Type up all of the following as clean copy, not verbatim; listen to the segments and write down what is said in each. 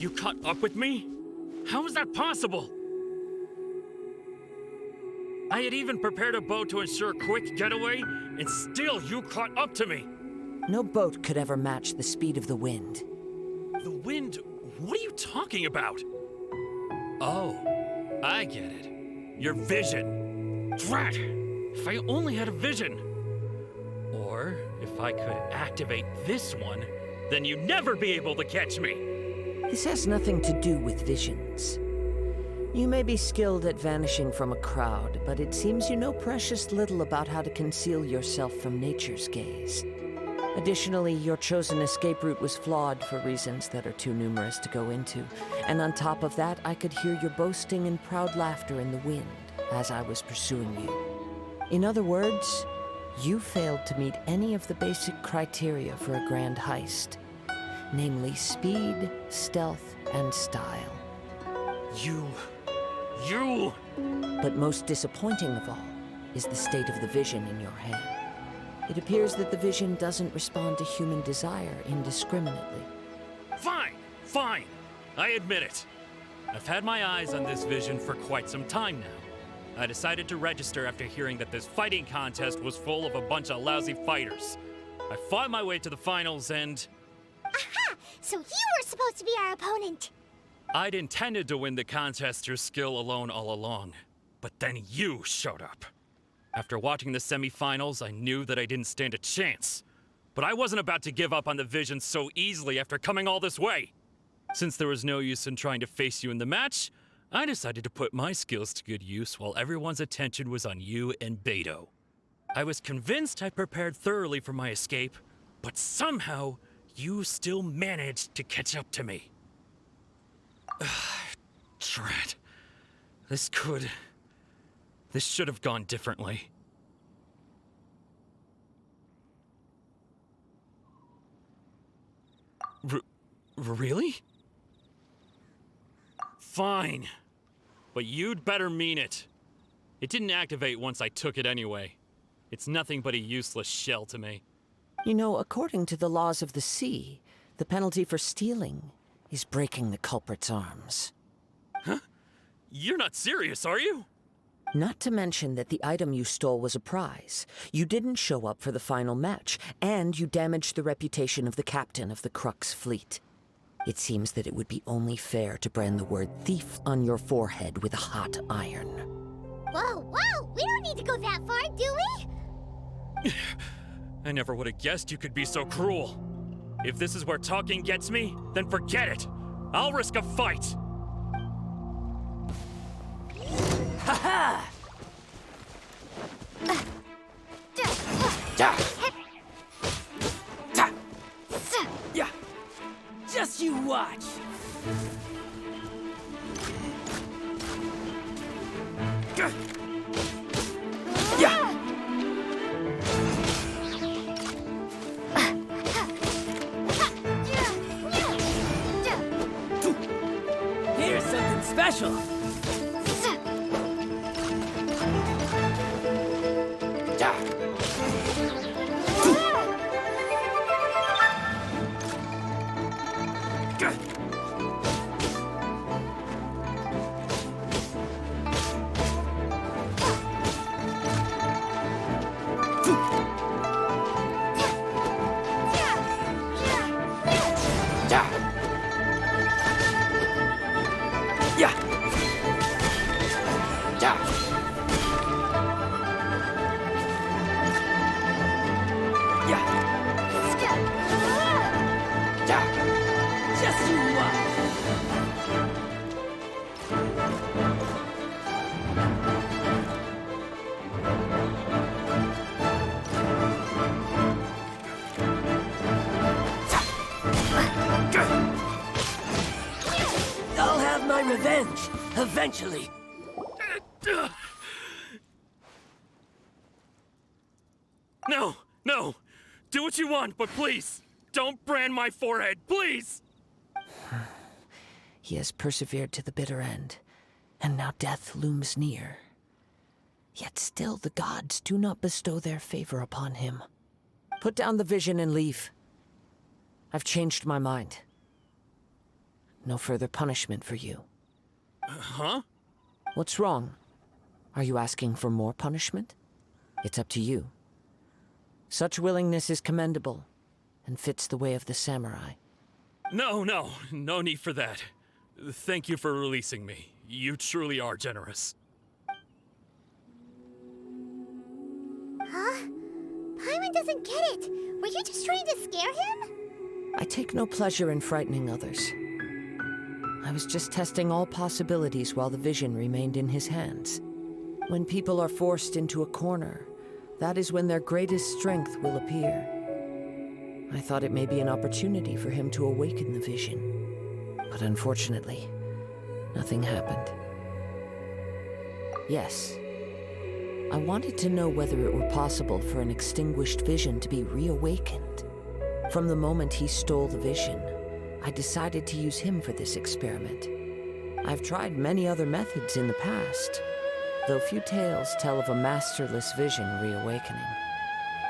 You caught up with me? How is that possible? I had even prepared a boat to ensure a quick getaway, and still you caught up to me! No boat could ever match the speed of the wind. The wind? What are you talking about? Oh, I get it. Your vision. Drat! If I only had a vision. Or, if I could activate this one, then you'd never be able to catch me! This has nothing to do with visions. You may be skilled at vanishing from a crowd, but it seems you know precious little about how to conceal yourself from nature's gaze. Additionally, your chosen escape route was flawed for reasons that are too numerous to go into. And on top of that, I could hear your boasting and proud laughter in the wind as I was pursuing you. In other words, you failed to meet any of the basic criteria for a grand heist. Namely speed, stealth, and style. You... But most disappointing of all is the state of the vision in your hand. It appears that the vision doesn't respond to human desire indiscriminately. Fine. I admit it. I've had my eyes on this vision for quite some time now. I decided to register after hearing that this fighting contest was full of a bunch of lousy fighters. I fought my way to the finals and... Aha! So you were supposed to be our opponent! I'd intended to win the contest through skill alone all along, but then you showed up. After watching the semifinals, I knew that I didn't stand a chance. But I wasn't about to give up on the vision so easily after coming all this way. Since there was no use in trying to face you in the match, I decided to put my skills to good use while everyone's attention was on you and Beto. I was convinced I prepared thoroughly for my escape, but somehow, you still managed to catch up to me. Drat. This should have gone differently. Really? Fine. But you'd better mean it. It didn't activate once I took it anyway. It's nothing but a useless shell to me. You know, according to the laws of the sea, the penalty for stealing is breaking the culprit's arms. Huh? You're not serious, are you? Not to mention that the item you stole was a prize. You didn't show up for the final match, and you damaged the reputation of the captain of the Crux fleet. It seems that it would be only fair to brand the word thief on your forehead with a hot iron. Whoa! We don't need to go that far, do we? I never would have guessed you could be so cruel. If this is where talking gets me, then forget it. I'll risk a fight. Ha-ha! Yeah. Just you watch. Yeah. Here's something special. Just you watch. I'll have my revenge, eventually. No! Do what you want, but please, don't brand my forehead, please! He has persevered to the bitter end, and now death looms near. Yet still the gods do not bestow their favor upon him. Put down the vision and leave. I've changed my mind. No further punishment for you. Huh? What's wrong? Are you asking for more punishment? It's up to you. Such willingness is commendable, and fits the way of the samurai. No need for that. Thank you for releasing me. You truly are generous. Huh? Paimon doesn't get it. Were you just trying to scare him? I take no pleasure in frightening others. I was just testing all possibilities while the vision remained in his hands. When people are forced into a corner, that is when their greatest strength will appear. I thought it may be an opportunity for him to awaken the vision. But unfortunately, nothing happened. Yes, I wanted to know whether it were possible for an extinguished vision to be reawakened. From the moment he stole the vision, I decided to use him for this experiment. I've tried many other methods in the past, though few tales tell of a masterless vision reawakening.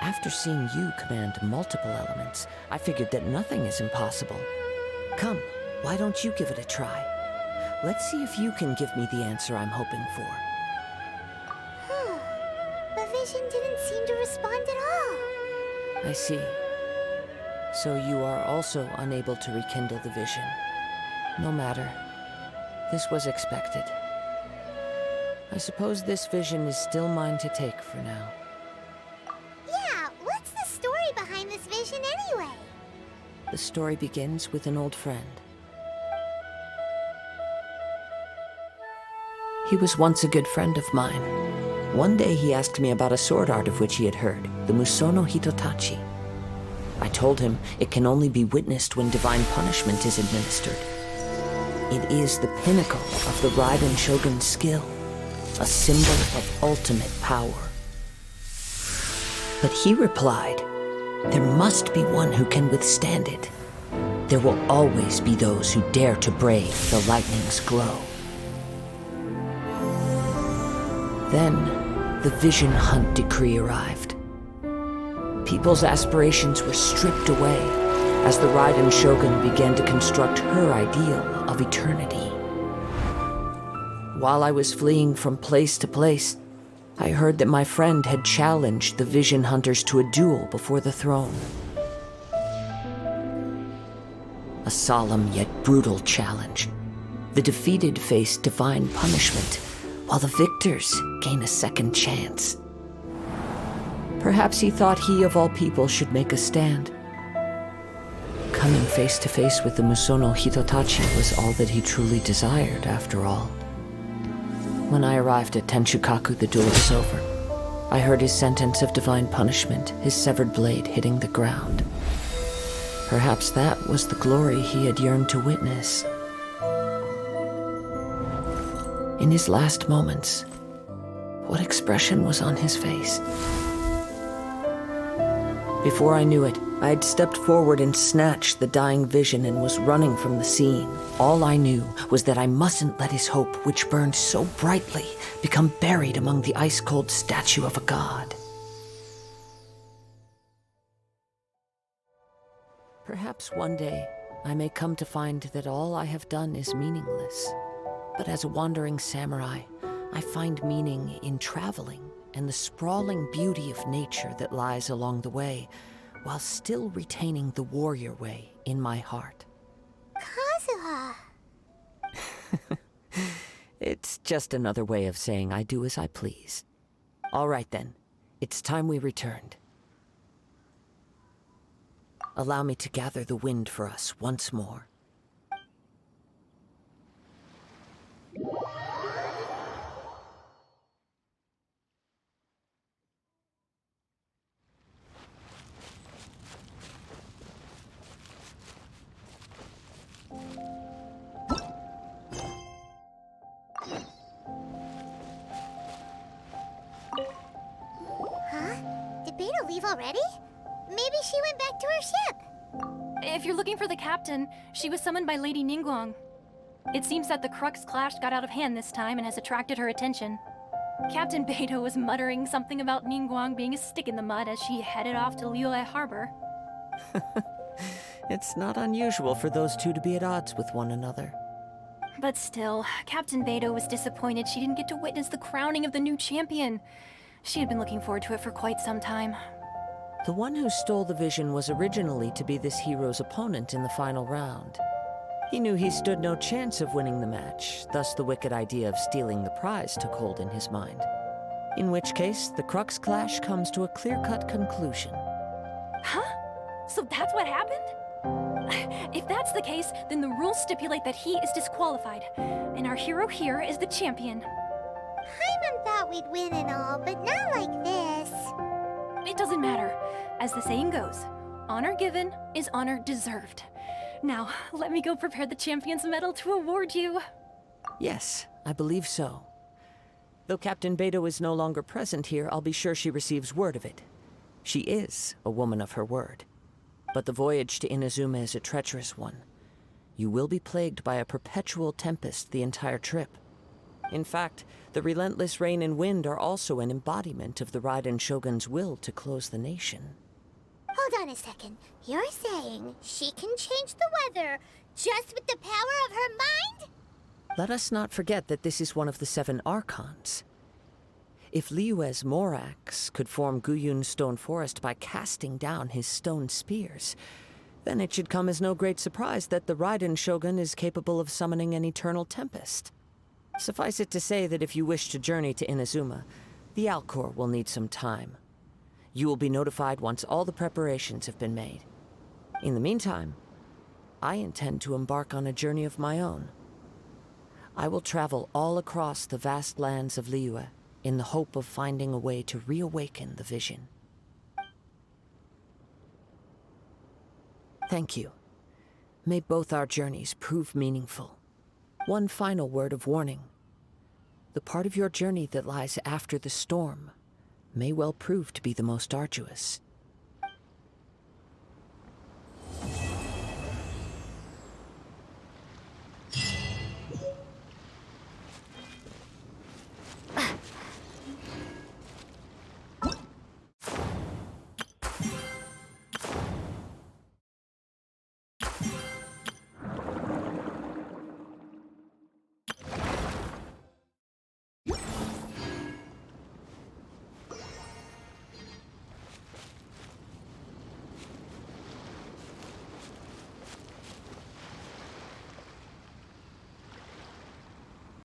After seeing you command multiple elements, I figured that nothing is impossible. Come, why don't you give it a try? Let's see if you can give me the answer I'm hoping for. The vision didn't seem to respond at all. I see. So you are also unable to rekindle the vision. No matter. This was expected. I suppose this vision is still mine to take for now. Yeah, what's the story behind this vision anyway? The story begins with an old friend. He was once a good friend of mine. One day he asked me about a sword art of which he had heard, the Musono Hitotachi. I told him it can only be witnessed when divine punishment is administered. It is the pinnacle of the Raiden Shogun's skill, a symbol of ultimate power. But he replied, there must be one who can withstand it. There will always be those who dare to brave the lightning's glow. Then, the Vision Hunt decree arrived. People's aspirations were stripped away as the Raiden Shogun began to construct her ideal of eternity. While I was fleeing from place to place, I heard that my friend had challenged the Vision Hunters to a duel before the throne. A solemn yet brutal challenge. The defeated face divine punishment, while the victors gain a second chance. Perhaps he thought he of all people should make a stand. Coming face to face with the Musono Hitotachi was all that he truly desired, after all. When I arrived at Tenshukaku, the duel was over. I heard his sentence of divine punishment, his severed blade hitting the ground. Perhaps that was the glory he had yearned to witness. In his last moments, what expression was on his face? Before I knew it, I had stepped forward and snatched the dying vision and was running from the scene. All I knew was that I mustn't let his hope, which burned so brightly, become buried among the ice-cold statue of a god. Perhaps one day, I may come to find that all I have done is meaningless. But as a wandering samurai, I find meaning in traveling and the sprawling beauty of nature that lies along the way, while still retaining the warrior way in my heart. Kazuha. It's just another way of saying I do as I please. All right then, it's time we returned. Allow me to gather the wind for us once more. Did Beta leave already? Maybe she went back to her ship. If you're looking for the captain, she was summoned by Lady Ningguang. It seems that the Crux clash got out of hand this time and has attracted her attention. Captain Beto was muttering something about Ningguang being a stick in the mud as she headed off to Liyue Harbor. It's not unusual for those two to be at odds with one another. But still, Captain Beidou was disappointed she didn't get to witness the crowning of the new champion. She had been looking forward to it for quite some time. The one who stole the vision was originally to be this hero's opponent in the final round. He knew he stood no chance of winning the match, thus the wicked idea of stealing the prize took hold in his mind. In which case, the Crux clash comes to a clear-cut conclusion. Huh? So that's what happened? If that's the case, then the rules stipulate that he is disqualified, and our hero here is the champion. Paimon thought we'd win and all, but not like this. It doesn't matter. As the saying goes, honor given is honor deserved. Now, let me go prepare the champion's medal to award you. Yes, I believe so. Though Captain Beidou is no longer present here, I'll be sure she receives word of it. She is a woman of her word. But the voyage to Inazuma is a treacherous one. You will be plagued by a perpetual tempest the entire trip. In fact, the relentless rain and wind are also an embodiment of the Raiden Shogun's will to close the nation. Hold on a second. You're saying she can change the weather just with the power of her mind? Let us not forget that this is one of the 7 Archons. If Liyue's Morax could form Guyun's stone forest by casting down his stone spears, then it should come as no great surprise that the Raiden Shogun is capable of summoning an eternal tempest. Suffice it to say that if you wish to journey to Inazuma, the Alcor will need some time. You will be notified once all the preparations have been made. In the meantime, I intend to embark on a journey of my own. I will travel all across the vast lands of Liyue in the hope of finding a way to reawaken the vision. Thank you. May both our journeys prove meaningful. One final word of warning. The part of your journey that lies after the storm may well prove to be the most arduous.